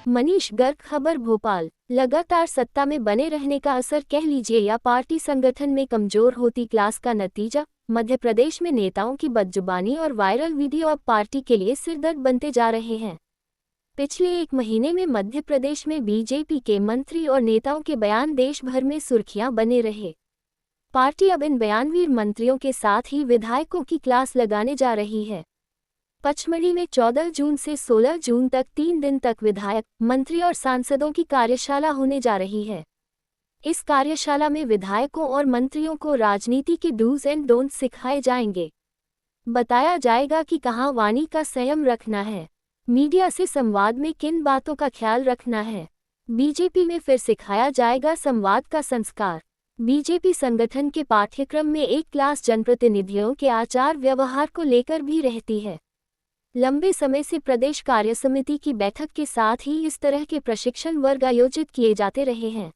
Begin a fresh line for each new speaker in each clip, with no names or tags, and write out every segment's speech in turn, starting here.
मनीष गर्ग, खबर भोपाल। लगातार सत्ता में बने रहने का असर कह लीजिए या पार्टी संगठन में कमजोर होती क्लास का नतीजा। मध्य प्रदेश में नेताओं की बदजुबानी और वायरल वीडियो अब पार्टी के लिए सिरदर्द बनते जा रहे हैं। पिछले एक महीने में मध्य प्रदेश में बीजेपी के मंत्री और नेताओं के बयान देश भर में सुर्खियां बने रहे। पार्टी अब इन बयानवीर मंत्रियों के साथ ही विधायकों की क्लास लगाने जा रही है। पचमढ़ी में 14 जून से 16 जून तक 3 दिन तक विधायक, मंत्री और सांसदों की कार्यशाला होने जा रही है। इस कार्यशाला में विधायकों और मंत्रियों को राजनीति के डूज एंड डोंट्स सिखाए जाएंगे। बताया जाएगा कि कहां वाणी का संयम रखना है, मीडिया से संवाद में किन बातों का ख्याल रखना है। बीजेपी में फिर सिखाया जाएगा संवाद का संस्कार। बीजेपी संगठन के पाठ्यक्रम में एक क्लास जनप्रतिनिधियों के आचार व्यवहार को लेकर भी रहती है। लंबे समय से प्रदेश कार्यसमिति की बैठक के साथ ही इस तरह के प्रशिक्षण वर्ग आयोजित किए जाते रहे हैं,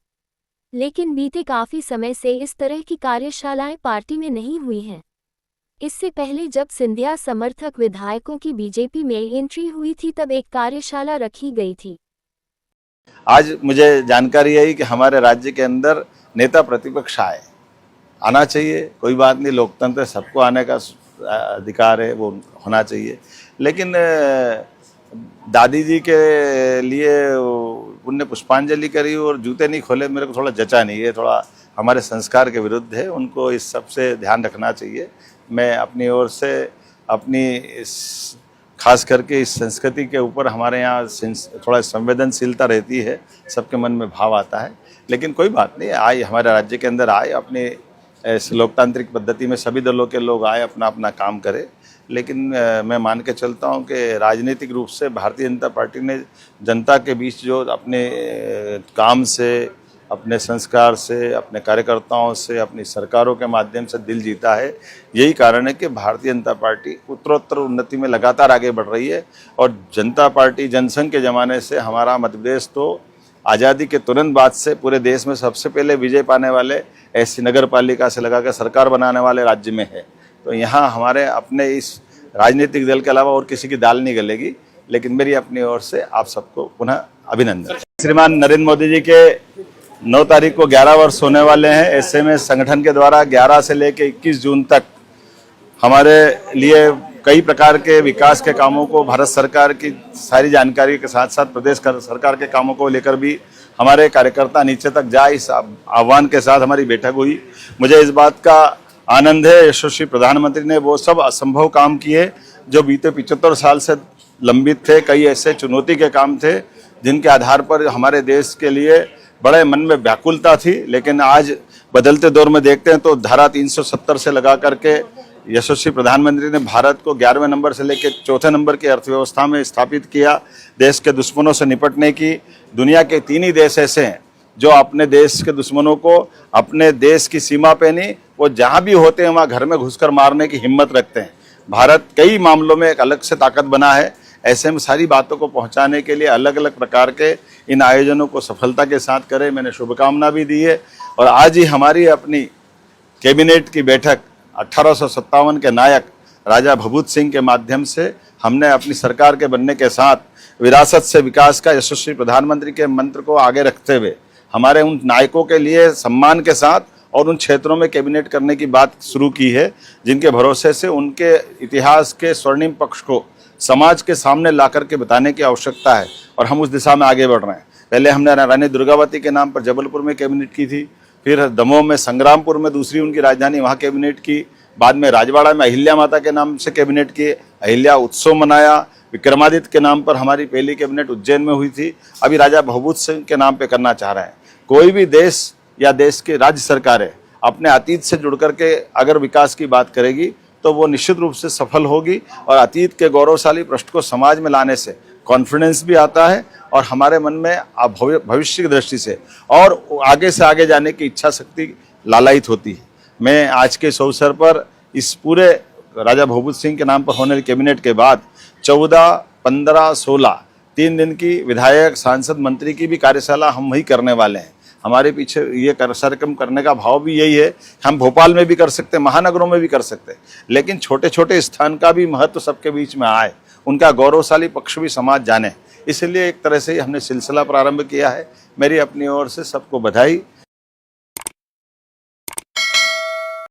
लेकिन बीते काफी समय से इस तरह की कार्यशालाएं पार्टी में नहीं हुई हैं। इससे पहले जब सिंधिया समर्थक विधायकों की बीजेपी में एंट्री हुई थी तब एक कार्यशाला रखी गई थी।
आज मुझे जानकारी आई कि हमारे राज्य के अंदर नेता प्रतिपक्ष आना चाहिए, कोई बात नहीं, लोकतंत्र सबको आने का अधिकार है, वो होना चाहिए। लेकिन दादी जी के लिए उनने पुष्पांजलि करी और जूते नहीं खोले, मेरे को थोड़ा जचा नहीं है, थोड़ा हमारे संस्कार के विरुद्ध है। उनको इस सब से ध्यान रखना चाहिए। मैं अपनी ओर से अपनी खास करके इस संस्कृति के ऊपर हमारे यहाँ थोड़ा संवेदनशीलता रहती है, सबके मन में भाव आता है। लेकिन कोई बात नहीं, आए हमारे राज्य के अंदर आए, अपने इस लोकतांत्रिक पद्धति में सभी दलों के लोग आए, अपना अपना काम करें। लेकिन मैं मान के चलता हूं कि राजनीतिक रूप से भारतीय जनता पार्टी ने जनता के बीच जो अपने काम से, अपने संस्कार से, अपने कार्यकर्ताओं से, अपनी सरकारों के माध्यम से दिल जीता है। यही कारण है कि भारतीय जनता पार्टी उत्तरोत्तर उन्नति में लगातार आगे बढ़ रही है। और जनता पार्टी जनसंघ के ज़माने से हमारा मध्य प्रदेश तो आज़ादी के तुरंत बाद से पूरे देश में सबसे पहले विजय पाने वाले ऐसी नगर पालिका से लगा कर सरकार बनाने वाले राज्य में है। तो यहाँ हमारे अपने इस राजनीतिक दल के अलावा और किसी की दाल नहीं गलेगी। लेकिन मेरी अपनी ओर से आप सबको पुनः अभिनंदन। श्रीमान नरेंद्र मोदी जी के 9 तारीख को 11 वर्ष होने वाले हैं। ऐसे में संगठन के द्वारा 11 से लेकर 21 जून तक हमारे लिए कई प्रकार के विकास के कामों को, भारत सरकार की सारी जानकारी के साथ साथ प्रदेश सरकार के कामों को लेकर भी हमारे कार्यकर्ता नीचे तक जाए, इस आह्वान के साथ हमारी बैठक हुई। मुझे इस बात का आनंद है, यशस्वी प्रधानमंत्री ने वो सब असंभव काम किए जो बीते 75 साल से लंबित थे। कई ऐसे चुनौती के काम थे जिनके आधार पर हमारे देश के लिए बड़े मन में व्याकुलता थी। लेकिन आज बदलते दौर में देखते हैं तो धारा 370 से लगा करके यशस्वी प्रधानमंत्री ने भारत को 11वें नंबर से लेकर 4थे नंबर की अर्थव्यवस्था में स्थापित किया। देश के दुश्मनों से निपटने की दुनिया के 3 ही देश ऐसे हैं जो अपने देश के दुश्मनों को अपने देश की सीमा पे नहीं, वो जहाँ भी होते हैं वहाँ घर में घुसकर मारने की हिम्मत रखते हैं। भारत कई मामलों में एक अलग से ताकत बना है। ऐसे में सारी बातों को पहुँचाने के लिए अलग अलग प्रकार के इन आयोजनों को सफलता के साथ करें, मैंने शुभकामना भी दी है। और आज ही हमारी अपनी कैबिनेट की बैठक 1857 के नायक राजा भभूत सिंह के माध्यम से हमने अपनी सरकार के बनने के साथ विरासत से विकास का यशस्वी प्रधानमंत्री के मंत्र को आगे रखते हुए हमारे उन नायकों के लिए सम्मान के साथ और उन क्षेत्रों में कैबिनेट करने की बात शुरू की है जिनके भरोसे से उनके इतिहास के स्वर्णिम पक्ष को समाज के सामने ला करके बताने की आवश्यकता है। और हम उस दिशा में आगे बढ़ रहे हैं। पहले हमने रानी दुर्गावती के नाम पर जबलपुर में कैबिनेट की थी, फिर दमोह में संग्रामपुर में दूसरी उनकी राजधानी वहाँ कैबिनेट की, बाद में राजवाड़ा में अहिल्या माता के नाम से कैबिनेट की, अहिल्या उत्सव मनाया। विक्रमादित्य के नाम पर हमारी पहली कैबिनेट उज्जैन में हुई थी। अभी राजा भभूत सिंह के नाम पे करना चाह रहे हैं। कोई भी देश या देश की राज्य सरकारें अपने अतीत से जुड़ करके अगर विकास की बात करेगी तो वो निश्चित रूप से सफल होगी। और अतीत के गौरवशाली पृष्ठ को समाज में लाने से कॉन्फिडेंस भी आता है और हमारे मन में भविष्य की दृष्टि से और आगे से आगे जाने की इच्छा शक्ति लालायित होती है। मैं आज के इस अवसर पर इस पूरे राजा भभूत सिंह के नाम पर होने वाली कैबिनेट के बाद 14, 15, 16 3 दिन की विधायक, सांसद, मंत्री की भी कार्यशाला हम वही करने वाले हैं। हमारे पीछे ये कार्यक्रम करने का भाव भी यही है। हम भोपाल में भी कर सकते हैं, महानगरों में भी कर सकते हैं, लेकिन छोटे छोटे स्थान का भी महत्व सबके बीच में आए उनका गौरवशाली पक्ष भी समाज जाने, इसलिए एक तरह से हमने सिलसिला प्रारंभ किया है। मेरी अपनी ओर से सबको बधाई।